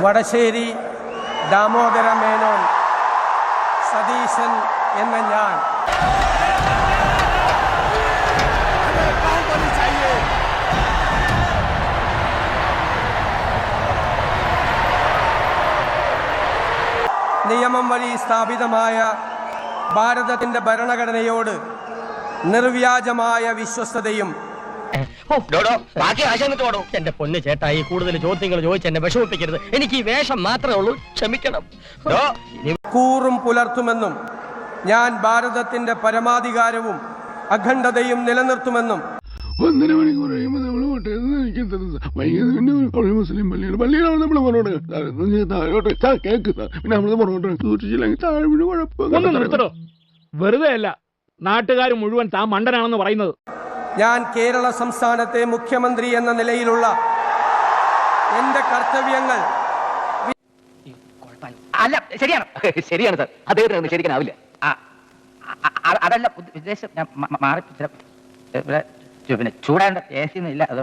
വടശ്ശേരി ദാമോദര മേനോൻ സതീശൻ എന്ന ഞാൻ നിയമം വഴി സ്ഥാപിതമായ ഭാരതത്തിൻ്റെ ഭരണഘടനയോട് നിർവ്യാജമായ വിശ്വസ്തതയും എന്റെ പൊന്ന് ചേട്ടായി കൂടുതൽ ചോദ്യങ്ങൾ ചോദിച്ച് എന്നെ വിഷമിപ്പിക്കരുത്. എനിക്ക് ഈ വേഷം മാത്രമേ ഉള്ളൂ, ക്ഷമിക്കണം. കൂറും പുലർത്തുമെന്നും ഞാൻ ഭാരതത്തിന്റെ പരമാധികാരവും അഖണ്ഡതയും നിലനിർത്തുമെന്നും 1.5 മണിക്കൂർ കഴിയുമ്പോൾ നമ്മൾ മുസ്ലിം പള്ളിയാണ് പള്ളിയിലാണ് നമ്മൾ പറഞ്ഞോട്ട് കേൾക്കുന്നത്. പിന്നെ നമ്മൾ പറഞ്ഞോട്ട് സൂക്ഷിച്ചില്ലെങ്കിൽ താഴെ വീണ് കുഴപ്പം. വെറുതെ അല്ല നാട്ടുകാർ മുഴുവൻ താൻ മണ്ടനാണെന്ന് പറയുന്നത്. ഞാൻ കേരള സംസ്ഥാനത്തെ മുഖ്യമന്ത്രി എന്ന നിലയിലുള്ള എന്റെ കർത്തവ്യങ്ങൾ അല്ല ശരിയാണ് ശരിയാണ് സാർ, അദ്ദേഹത്തിന് ശരിക്കാനാവില്ല. അതല്ല ഉദ്ദേശം, ഞാൻ മാറി പിന്നെ ചൂടാണ്ട് AC ഒന്നും ഇല്ല, അതോ